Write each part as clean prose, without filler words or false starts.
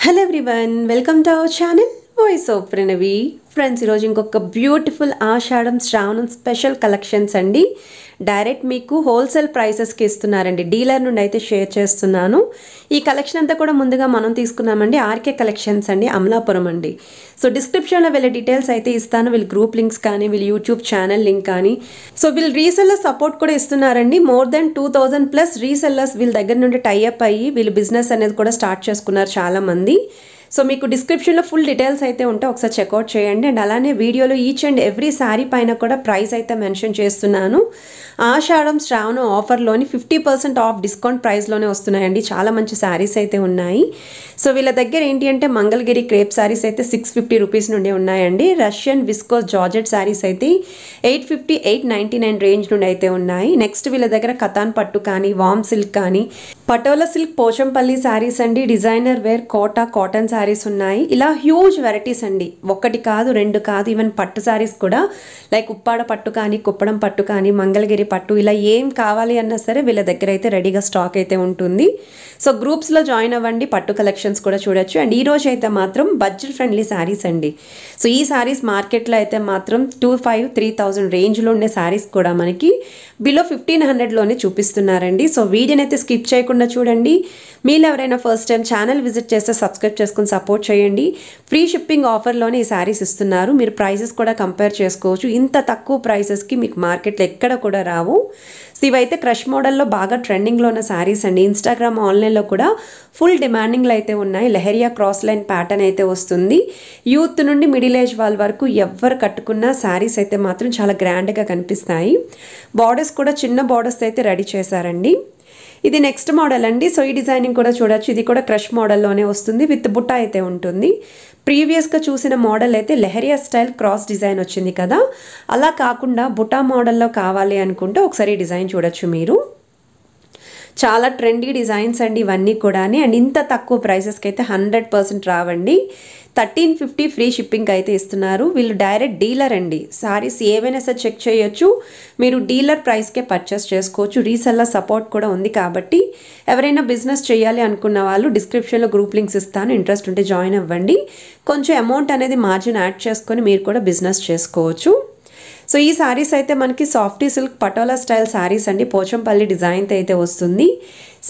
Hello everyone, welcome to our channel voice of Pranavi. Friends, ఈరోజు ఇంకొక beautiful ఆషాఢం శ్రావణం special collections అండి. డైరెక్ట్ మీకు హోల్సేల్ ప్రైసెస్కి ఇస్తున్నారండి. డీలర్ నుండి అయితే షేర్ చేస్తున్నాను. ఈ కలెక్షన్ అంతా కూడా ముందుగా మనం తీసుకున్నామండి. ఆర్కే కలెక్షన్స్ అండి, అమలాపురం అండి. సో డిస్క్రిప్షన్లో వీళ్ళ డీటెయిల్స్ అయితే ఇస్తాను. వీళ్ళ గ్రూప్ లింక్స్ కానీ, వీళ్ళ యూట్యూబ్ ఛానల్ లింక్ కానీ. సో వీళ్ళు రీసెల్లర్ సపోర్ట్ కూడా ఇస్తున్నారండి. మోర్ దెన్ 2000+ రీసెల్లర్స్ వీళ్ళ దగ్గర నుండి టైఅప్ అయ్యి వీళ్ళు బిజినెస్ అనేది కూడా స్టార్ట్ చేసుకున్నారు చాలామంది. సో మీకు డిస్క్రిప్షన్లో ఫుల్ డీటెయిల్స్ అయితే ఉంటాయి, ఒకసారి చెక్అవుట్ చేయండి. అండ్ అలానే వీడియోలో ఈచ్ అండ్ ఎవ్రీ శారీ పైన కూడా ప్రైస్ అయితే మెన్షన్ చేస్తున్నాను. ఆషాఢం శ్రావణం ఆఫర్లోని 50% ఆఫ్ డిస్కౌంట్ ప్రైస్లోనే వస్తున్నాయండి. చాలా మంచి శారీస్ అయితే ఉన్నాయి. సో వీళ్ళ దగ్గర ఏంటి అంటే మంగళగిరి క్రేప్ శారీస్ అయితే 650 రూపీస్ నుండి ఉన్నాయండి. రష్యన్ విస్కోస్ జార్జెట్ శారీస్ అయితే 850, 899 రేంజ్ నుండి అయితే ఉన్నాయి. నెక్స్ట్ వీళ్ళ దగ్గర కతాన్ పట్టు కానీ, వామ్ సిల్క్ కానీ, పటోలా సిల్క్, పోచంపల్లి శారీస్ అండి, designer wear Kota cotton saris ఉన్నాయి. ఇలా హ్యూజ్ వెరైటీస్ అండి. ఒకటి కాదు, రెండు కాదు, ఈవెన్ పట్టు శారీస్ కూడా లైక్ ఉప్పాడ పట్టు కానీ, కుప్పడం పట్టు కానీ, మంగళగిరి పట్టు, ఇలా ఏం కావాలి అన్నా సరే వీళ్ళ దగ్గర అయితే రెడీగా స్టాక్ అయితే ఉంటుంది. సో గ్రూప్స్లో జాయిన్ అవ్వండి, పట్టు కలెక్షన్స్ కూడా చూడొచ్చు. అండ్ ఈ రోజు అయితే మాత్రం బడ్జెట్ ఫ్రెండ్లీ శారీస్ అండి. సో ఈ శారీస్ మార్కెట్లో అయితే మాత్రం 2500-3000 రేంజ్లో ఉండే శారీస్ కూడా మనకి బిలో 1500లోనే చూపిస్తున్నారండి. సో వీడియోని అయితే స్కిప్ చేయకుండా చూడండి. మీరు ఎవరైనా ఫస్ట్ టైం ఛానల్ విజిట్ చేస్తే సబ్స్క్రైబ్ చేసుకుని సపోర్ట్ చేయండి. ఫ్రీ షిప్పింగ్ ఆఫర్లోనే ఈ శారీస్ ఇస్తున్నారు. మీరు ప్రైసెస్ కూడా కంపేర్ చేసుకోవచ్చు. ఇంత తక్కువ ప్రైసెస్కి మీకు మార్కెట్లో ఎక్కడ కూడా రావు. సో ఇవైతే క్రష్ మోడల్లో బాగా ట్రెండింగ్లో ఉన్న శారీస్ అండి. ఇన్స్టాగ్రామ్, ఆన్లైన్లో కూడా ఫుల్ డిమాండింగ్లో అయితే ఉన్నాయి. లెహరియా క్రాస్ లైన్ ప్యాటర్న్ అయితే వస్తుంది. యూత్ నుండి మిడిల్ ఏజ్ వాళ్ళ వరకు ఎవరు కట్టుకున్న శారీస్ అయితే మాత్రం చాలా గ్రాండ్గా కనిపిస్తాయి. బార్డర్స్ కూడా చిన్న బార్డర్స్ అయితే రెడీ చేశారండి. ఇది నెక్స్ట్ మోడల్ అండి. సో ఈ డిజైనింగ్ కూడా చూడొచ్చు. ఇది కూడా క్రష్ మోడల్లోనే వస్తుంది, విత్ బుట్ట అయితే ఉంటుంది. ప్రీవియస్గా చూసిన మోడల్ అయితే లెహరియా స్టైల్ క్రాస్ డిజైన్ వచ్చింది కదా, అలా కాకుండా బుటా మోడల్లో కావాలి అనుకుంటే ఒకసారి ఈ డిజైన్ చూడొచ్చు మీరు. చాలా ట్రెండీ డిజైన్స్ అండి ఇవన్నీ కూడా. అండ్ ఇంత తక్కువ ప్రైసెస్కి అయితే 100% రావండి. 1350 ఫ్రీ షిప్పింగ్ అయితే ఇస్తున్నారు. వీళ్ళు డైరెక్ట్ డీలర్ అండి. సారీస్ ఏవైనా సరే చెక్ చేయొచ్చు. మీరు డీలర్ ప్రైస్కే పర్చేస్ చేసుకోవచ్చు. రీసెల్లర్ సపోర్ట్ కూడా ఉంది కాబట్టి ఎవరైనా బిజినెస్ చేయాలి అనుకున్న వాళ్ళు డిస్క్రిప్షన్లో గ్రూప్ లింక్స్ ఇస్తాను, ఇంట్రెస్ట్ ఉంటే జాయిన్ అవ్వండి. కొంచెం అమౌంట్ అనేది మార్జిన్ యాడ్ చేసుకొని మీరు కూడా బిజినెస్ చేసుకోవచ్చు. సో ఈ శారీస్ అయితే మనకి softy silk patola style saris అండి. పోచంపల్లి డిజైన్తో అయితే వస్తుంది.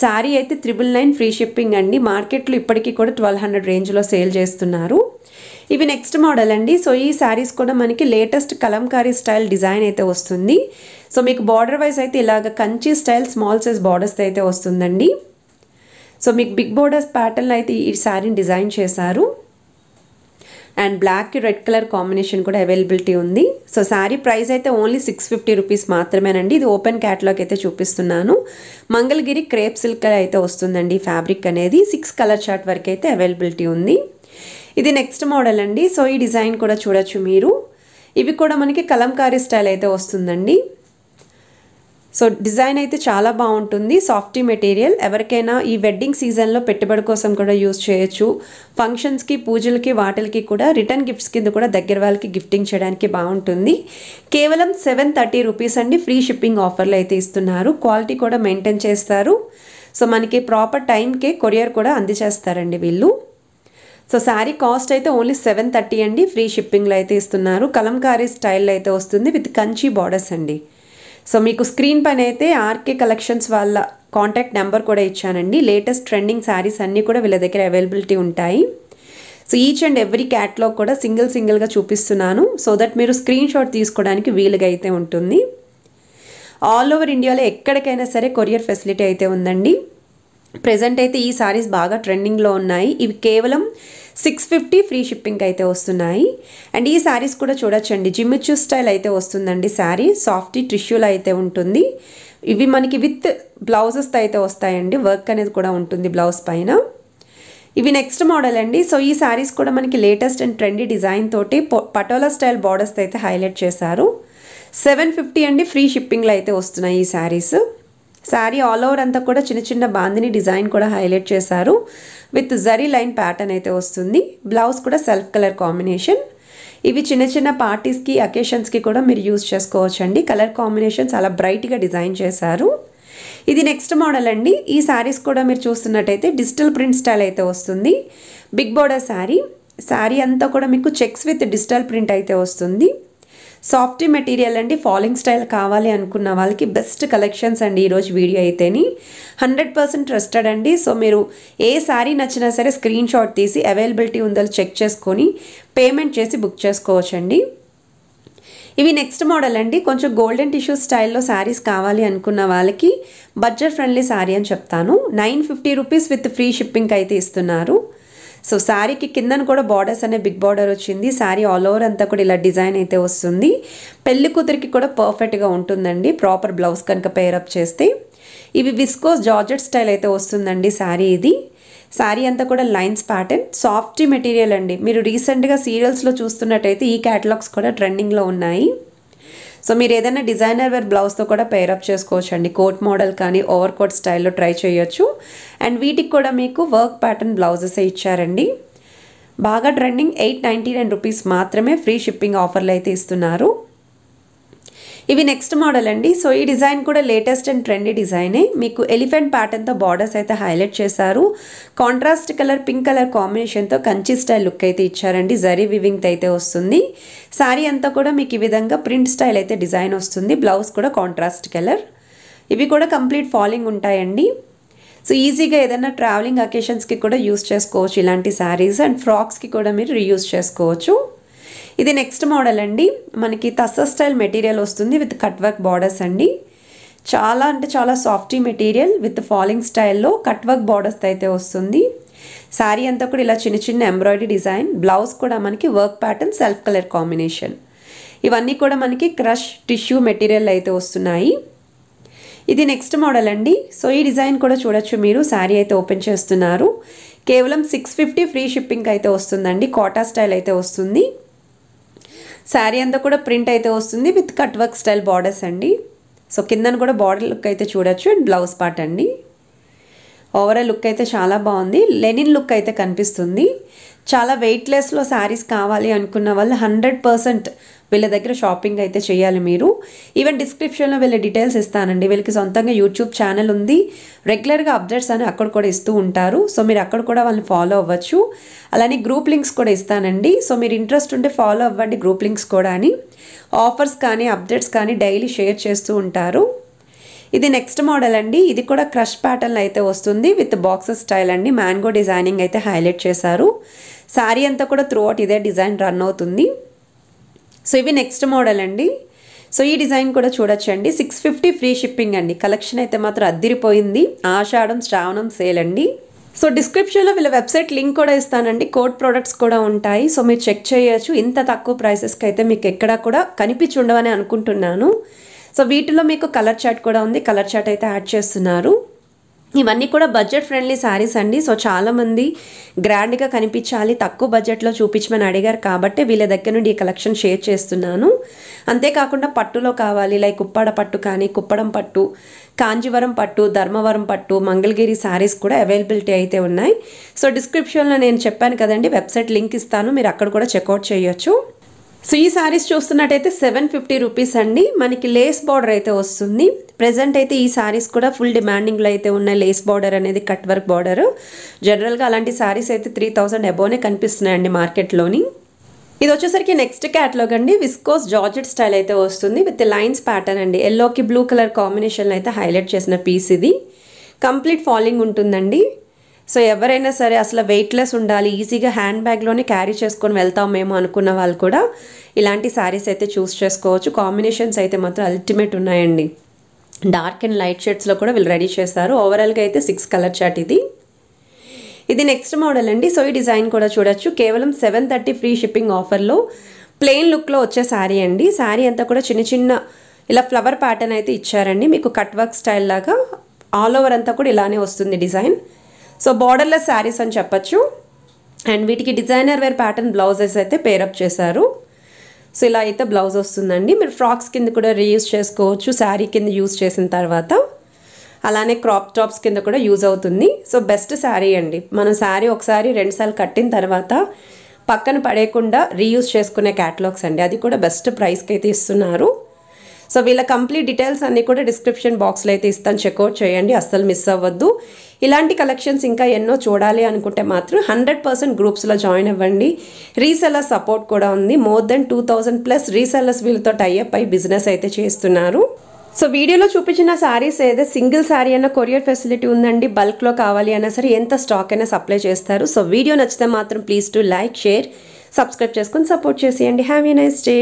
శారీ అయితే 999 ఫ్రీ షిప్పింగ్ అండి. మార్కెట్లో ఇప్పటికీ కూడా 1200 రేంజ్లో సేల్ చేస్తున్నారు. ఇవి నెక్స్ట్ మోడల్ అండి. సో ఈ శారీస్ కూడా మనకి లేటెస్ట్ కలంకారీ స్టైల్ డిజైన్ అయితే వస్తుంది. సో మీకు బార్డర్ వైజ్ అయితే ఇలాగ Kanchi style small size borders అయితే వస్తుందండి. సో మీకు బిగ్ బార్డర్స్ ప్యాటర్న్ అయితే ఈ శారీని డిజైన్ చేశారు. And black red colour combination కూడా అవైలబిలిటీ ఉంది. సో శారీ ప్రైస్ అయితే ఓన్లీ 650 రూపీస్ మాత్రమేనండి. ఇది ఓపెన్ క్యాటలాగ్ అయితే చూపిస్తున్నాను. మంగళగిరి క్రేప్ సిల్క్ అయితే వస్తుందండి. ఫ్యాబ్రిక్ అనేది 6 కలర్ చార్ట్ వరకు అయితే అవైలబిలిటీ ఉంది. ఇది నెక్స్ట్ మోడల్ అండి. సో ఈ డిజైన్ కూడా చూడొచ్చు మీరు. ఇవి కూడా మనకి కలంకారీ స్టైల్ అయితే వస్తుందండి. సో డిజైన్ అయితే చాలా బాగుంటుంది. Softy material. ఎవరికైనా ఈ వెడ్డింగ్ సీజన్లో పెట్టుబడి కోసం కూడా యూజ్ చేయొచ్చు. ఫంక్షన్స్కి, పూజలకి, వాటిలకి కూడా రిటర్న్ గిఫ్ట్స్ కింద కూడా దగ్గర వాళ్ళకి గిఫ్టింగ్ చేయడానికి బాగుంటుంది. కేవలం 730 రూపీస్ అండి. ఫ్రీ షిప్పింగ్ ఆఫర్లు అయితే ఇస్తున్నారు. క్వాలిటీ కూడా మెయింటైన్ చేస్తారు. సో మనకి ప్రాపర్ టైంకే కొరియర్ కూడా అందించేస్తారండి వీళ్ళు. సో శారీ కాస్ట్ అయితే ఓన్లీ 730 అండి. ఫ్రీ షిప్పింగ్లో అయితే ఇస్తున్నారు. కలంకారీ స్టైల్ అయితే వస్తుంది విత్ కంచి బార్డర్స్ అండి. సో మీకు స్క్రీన్ పైన అయితే ఆర్కే కలెక్షన్స్ వాళ్ళ కాంటాక్ట్ నెంబర్ కూడా ఇచ్చానండి. లేటెస్ట్ ట్రెండింగ్ శారీస్ అన్నీ కూడా వీళ్ళ దగ్గర అవైలబిలిటీ ఉంటాయి. So each and every catalogue కూడా సింగిల్గా చూపిస్తున్నాను. సో దట్ మీరు స్క్రీన్ షాట్ తీసుకోవడానికి వీలుగా అయితే ఉంటుంది. ఆల్ ఓవర్ ఇండియాలో ఎక్కడికైనా సరే కొరియర్ ఫెసిలిటీ అయితే ఉందండి. ప్రెజెంట్ అయితే ఈ శారీస్ బాగా ట్రెండింగ్లో ఉన్నాయి. ఇవి కేవలం 650 ఫ్రీ షిప్పింగ్ అయితే వస్తున్నాయి. అండ్ ఈ శారీస్ కూడా చూడొచ్చండి. జిమ్మిచూ స్టైల్ అయితే వస్తుందండి. శారీ సాఫ్టీ టిష్యూలో అయితే ఉంటుంది. ఇవి మనకి విత్ బ్లౌజెస్ అయితే వస్తాయండి. వర్క్ అనేది కూడా ఉంటుంది బ్లౌజ్ పైన. ఇవి నెక్స్ట్ మోడల్ అండి. సో ఈ శారీస్ కూడా మనకి లేటెస్ట్ అండ్ ట్రెండీ డిజైన్ తోటి పటోలా స్టైల్ బార్డర్స్ అయితే హైలైట్ చేశారు. 750 అండి. ఫ్రీ షిప్పింగ్లో అయితే వస్తున్నాయి ఈ శారీస్. శారీ ఆల్ ఓవర్ అంతా కూడా చిన్న చిన్న బాందిని డిజైన్ కూడా హైలైట్ చేశారు. విత్ జరీ లైన్ ప్యాటర్న్ అయితే వస్తుంది. బ్లౌజ్ కూడా సెల్ఫ్ కలర్ కాంబినేషన్. ఇవి చిన్న చిన్న పార్టీస్కి, అకేషన్స్కి కూడా మీరు యూజ్ చేసుకోవచ్చు అండి. కలర్ కాంబినేషన్ చాలా బ్రైట్గా డిజైన్ చేశారు. ఇది నెక్స్ట్ మోడల్ అండి. ఈ సారీస్ కూడా మీరు చూస్తున్నట్టయితే డిజిటల్ ప్రింట్ స్టైల్ అయితే వస్తుంది. Big border sari. శారీ అంతా కూడా మీకు చెక్స్ విత్ డిజిటల్ ప్రింట్ అయితే వస్తుంది. సాఫ్ట్ మెటీరియల్ అండి. ఫాలింగ్ స్టైల్ కావాలి అనుకున్న వాళ్ళకి బెస్ట్ కలెక్షన్స్ అండి ఈరోజు వీడియో అయితేని. 100% ట్రస్టెడ్ అండి. సో మీరు ఏ శారీ నచ్చినా సరే స్క్రీన్ షాట్ తీసి అవైలబిలిటీ ఉందో చెక్ చేసుకొని పేమెంట్ చేసి బుక్ చేసుకోవచ్చండి. ఇవి నెక్స్ట్ మోడల్ అండి. కొంచెం గోల్డెన్ టిష్యూ స్టైల్లో శారీస్ కావాలి అనుకున్న వాళ్ళకి బడ్జెట్ ఫ్రెండ్లీ శారీ అని చెప్తాను. 950 రూపీస్ విత్ ఫ్రీ షిప్పింగ్ అయితే ఇస్తున్నారు. సో శారీకి కిందన కూడా బార్డర్స్ అనే బిగ్ బార్డర్ వచ్చింది. శారీ ఆల్ ఓవర్ అంతా కూడా ఇలా డిజైన్ అయితే వస్తుంది. పెళ్లి కూతురికి కూడా పర్ఫెక్ట్గా ఉంటుందండి ప్రాపర్ బ్లౌజ్ కనుక పేరప్ చేస్తే. ఇవి విస్కోస్ జార్జెట్ స్టైల్ అయితే వస్తుందండి శారీ ఇది. శారీ అంతా కూడా లైన్స్ ప్యాటర్న్, సాఫ్ట్ మెటీరియల్ అండి. మీరు రీసెంట్గా సీరియల్స్లో చూస్తున్నట్టయితే ఈ క్యాటలాగ్స్ కూడా ట్రెండింగ్లో ఉన్నాయి. సో మీరు ఏదైనా డిజైనర్ వేర్ బ్లౌజ్తో కూడా పేరప్ చేసుకోవచ్చు అండి. కోట్ మోడల్ కానీ ఓవర్ కోట్ స్టైల్లో ట్రై చేయొచ్చు. అండ్ వీటికి కూడా మీకు వర్క్ ప్యాటర్న్ బ్లౌజెస్ ఇచ్చారండి. బాగా ట్రెండింగ్. 899 రూపీస్ మాత్రమే ఫ్రీ షిప్పింగ్ ఆఫర్లు అయితే ఇస్తున్నారు. ఇవి నెక్స్ట్ మోడల్ అండి. సో ఈ డిజైన్ కూడా లేటెస్ట్ అండ్ ట్రెండీ డిజైనే. మీకు ఎలిఫెంట్ ప్యాటర్న్తో బార్డర్స్ అయితే హైలైట్ చేశారు. కాంట్రాస్ట్ కలర్ పింక్ కలర్ కాంబినేషన్తో కంచి స్టైల్ లుక్ అయితే ఇచ్చారండి. జరీ వివింగ్ అయితే వస్తుంది. శారీ అంతా కూడా మీకు ఈ విధంగా ప్రింట్ స్టైల్ అయితే డిజైన్ వస్తుంది. బ్లౌజ్ కూడా కాంట్రాస్ట్ కలర్. ఇవి కూడా కంప్లీట్ ఫాలింగ్ ఉంటాయండి. సో ఈజీగా ఏదైనా ట్రావెలింగ్ అకేషన్స్కి కూడా యూస్ చేసుకోవచ్చు ఇలాంటి శారీస్. అండ్ ఫ్రాక్స్కి కూడా మీరు రీయూస్ చేసుకోవచ్చు. ఇది నెక్స్ట్ మోడల్ అండి. మనకి తస్సర్ స్టైల్ మెటీరియల్ వస్తుంది విత్ కట్ వర్క్ బార్డర్స్ అండి. చాలా అంటే చాలా సాఫ్టీ మెటీరియల్ విత్ ఫాలింగ్ స్టైల్లో కట్ వర్క్ బార్డర్స్ అయితే వస్తుంది. శారీ అంతా కూడా ఇలా చిన్న చిన్న ఎంబ్రాయిడరీ డిజైన్. బ్లౌజ్ కూడా మనకి work pattern self colour combination. ఇవన్నీ కూడా మనకి క్రష్ టిష్యూ మెటీరియల్ అయితే వస్తున్నాయి. ఇది నెక్స్ట్ మోడల్ అండి. సో ఈ డిజైన్ కూడా చూడొచ్చు మీరు. శారీ అయితే ఓపెన్ చేస్తున్నారు. కేవలం 650 ఫ్రీ షిప్పింగ్ అయితే వస్తుందండి. కోటా స్టైల్ అయితే వస్తుంది. శారీ అంతా కూడా ప్రింట్ అయితే వస్తుంది with cut work style borders అండి. సో కిందన కూడా బార్డర్ లుక్ అయితే చూడొచ్చు. అండ్ బ్లౌజ్ పార్ట్ అండి. ఓవరాల్ లుక్ అయితే చాలా బాగుంది. లెనిన్ లుక్ అయితే కనిపిస్తుంది. చాలా వెయిట్లెస్లో శారీస్ కావాలి అనుకున్న వాళ్ళు 100% వీళ్ళ దగ్గర షాపింగ్ అయితే చేయాలి మీరు. ఈవెన్ డిస్క్రిప్షన్లో వీళ్ళ డీటెయిల్స్ ఇస్తానండి. వీళ్ళకి సొంతంగా యూట్యూబ్ ఛానల్ ఉంది. రెగ్యులర్గా అప్డేట్స్ అని అక్కడ కూడా ఇస్తూ ఉంటారు. సో మీరు అక్కడ కూడా వాళ్ళని ఫాలో అవ్వచ్చు. అలానే గ్రూప్ లింక్స్ కూడా ఇస్తానండి. సో మీరు ఇంట్రెస్ట్ ఉంటే ఫాలో అవ్వండి గ్రూప్ లింక్స్ కూడా అని. ఆఫర్స్ కానీ అప్డేట్స్ కానీ డైలీ షేర్ చేస్తూ ఉంటారు. ఇది నెక్స్ట్ మోడల్ అండి. ఇది కూడా క్రష్ ప్యాటర్న్ అయితే వస్తుంది విత్ బాక్సెస్ స్టైల్ అండి. మ్యాంగో డిజైనింగ్ అయితే హైలైట్ చేశారు. శారీ అంతా కూడా త్రూ అవుట్ ఇదే డిజైన్ రన్ అవుతుంది. సో ఇవి నెక్స్ట్ మోడల్ అండి. సో ఈ డిజైన్ కూడా చూడొచ్చండి. 650 ఫ్రీ షిప్పింగ్ అండి. కలెక్షన్ అయితే మాత్రం అద్దిరిపోయింది. ఆషాఢం శ్రావణం సేల్ అండి. సో డిస్క్రిప్షన్లో వీళ్ళ వెబ్సైట్ లింక్ కూడా ఇస్తానండి. కోడ్ ప్రోడక్ట్స్ కూడా ఉంటాయి. సో మీరు చెక్ చేయొచ్చు. ఇంత తక్కువ ప్రైసెస్కి అయితే మీకు ఎక్కడా కూడా కనిపించి ఉండవని అనుకుంటున్నాను. సో వీటిలో మీకు కలర్ చార్ట్ కూడా ఉంది. కలర్ చార్ట్ అయితే యాడ్ చేస్తున్నారు. ఇవన్నీ కూడా బడ్జెట్ ఫ్రెండ్లీ శారీస్ అండి. సో చాలామంది గ్రాండ్గా కనిపించాలి, తక్కువ బడ్జెట్లో చూపించమని అడిగారు కాబట్టి వీళ్ళ దగ్గర నుండి ఈ కలెక్షన్ షేర్ చేస్తున్నాను. అంతేకాకుండా పట్టులో కావాలి లైక్ ఉప్పాడ పట్టు కానీ, కుప్పడం పట్టు, కాంజీవరం పట్టు, ధర్మవరం పట్టు, మంగళగిరి శారీస్ కూడా అవైలబిలిటీ అయితే ఉన్నాయి. సో డిస్క్రిప్షన్లో నేను చెప్పాను కదండి, వెబ్సైట్ లింక్ ఇస్తాను. మీరు అక్కడ కూడా చెక్అవుట్ చేయొచ్చు. సో ఈ శారీస్ చూస్తున్నట్టయితే 750 రూపీస్ అండి. మనకి లేస్ బార్డర్ అయితే వస్తుంది. ప్రెజెంట్ అయితే ఈ శారీస్ కూడా ఫుల్ డిమాండింగ్లో అయితే ఉన్నాయి. లేస్ బార్డర్ అనేది కట్ వర్క్ బార్డర్. జనరల్గా అలాంటి శారీస్ అయితే 3000 అబోనే కనిపిస్తున్నాయండి మార్కెట్లోని. ఇది వచ్చేసరికి నెక్స్ట్ క్యాటలాగ్ అండి. విస్కోస్ జార్జెట్ స్టైల్ అయితే వస్తుంది విత్ లైన్స్ ప్యాటర్న్ అండి. ఎల్లోకి బ్లూ కలర్ కాంబినేషన్ అయితే హైలైట్ చేసిన పీస్ ఇది. కంప్లీట్ ఫాలింగ్ ఉంటుందండి. సో ఎవరైనా సరే అసలు వెయిట్లెస్ ఉండాలి, ఈజీగా హ్యాండ్ బ్యాగ్లోనే క్యారీ చేసుకొని వెళ్తాం మేము అనుకున్న వాళ్ళు కూడా ఇలాంటి శారీస్ అయితే చూస్ చేసుకోవచ్చు. కాంబినేషన్స్ అయితే మాత్రం అల్టిమేట్ ఉన్నాయండి. డార్క్ అండ్ లైట్ షేడ్స్లో కూడా వీళ్ళు రెడీ చేస్తారు. ఓవరాల్గా అయితే 6 కలర్ చార్ట్ ఇది. ఇది నెక్స్ట్ మోడల్ అండి. సో ఈ డిజైన్ కూడా చూడొచ్చు. కేవలం 730 ఫ్రీ షిప్పింగ్ ఆఫర్లో ప్లెయిన్ లుక్లో వచ్చే శారీ అండి. శారీ అంతా కూడా చిన్న చిన్న ఇలా ఫ్లవర్ ప్యాటర్న్ అయితే ఇచ్చారండి. మీకు కట్ వర్క్ స్టైల్ లాగా ఆల్ ఓవర్ అంతా కూడా ఇలానే వస్తుంది డిజైన్. సో బార్డర్లెస్ శారీస్ అని చెప్పచ్చు. అండ్ వీటికి డిజైనర్ వేర్ ప్యాటర్న్ బ్లౌజెస్ అయితే పేరప్ చేశారు. సో ఇలా అయితే బ్లౌజ్ వస్తుందండి. మీరు ఫ్రాక్స్ కింద కూడా రీయూజ్ చేసుకోవచ్చు శారీ కింద యూజ్ చేసిన తర్వాత. అలానే క్రాప్ టాప్స్ కింద కూడా యూజ్ అవుతుంది. సో బెస్ట్ శారీ అండి. మనం శారీ ఒకసారి 2 సార్లు కట్టిన తర్వాత పక్కన పడేయకుండా రీయూజ్ చేసుకునే క్యాటలాగ్స్ అండి. అది కూడా బెస్ట్ ప్రైస్కి అయితే ఇస్తున్నారు. సో వీళ్ళ కంప్లీట్ డీటెయిల్స్ అన్నీ కూడా డిస్క్రిప్షన్ బాక్స్లో అయితే ఇస్తాను, చెక్అవుట్ చేయండి, అస్సలు మిస్ అవ్వద్దు. ఇలాంటి కలెక్షన్స్ ఇంకా ఎన్నో చూడాలి అనుకుంటే మాత్రం 100% గ్రూప్స్లో జాయిన్ అవ్వండి. రీసెల్లర్ సపోర్ట్ కూడా ఉంది. మోర్ దెన్ 2000+ రీసెల్లర్స్ వీళ్ళతో టైఅప్ అయి బిజినెస్ అయితే చేస్తున్నారు. సో వీడియోలో చూపించిన శారీస్ ఏదో సింగిల్ శారీ అయినా కొరియర్ ఫెసిలిటీ ఉందండి. బల్క్లో కావాలి అయినా సరే ఎంత స్టాక్ అయినా సప్లై చేస్తారు. సో వీడియో నచ్చితే మాత్రం please to like, share, subscribe చేసుకొని సపోర్ట్ చేసేయండి. Have a nice day.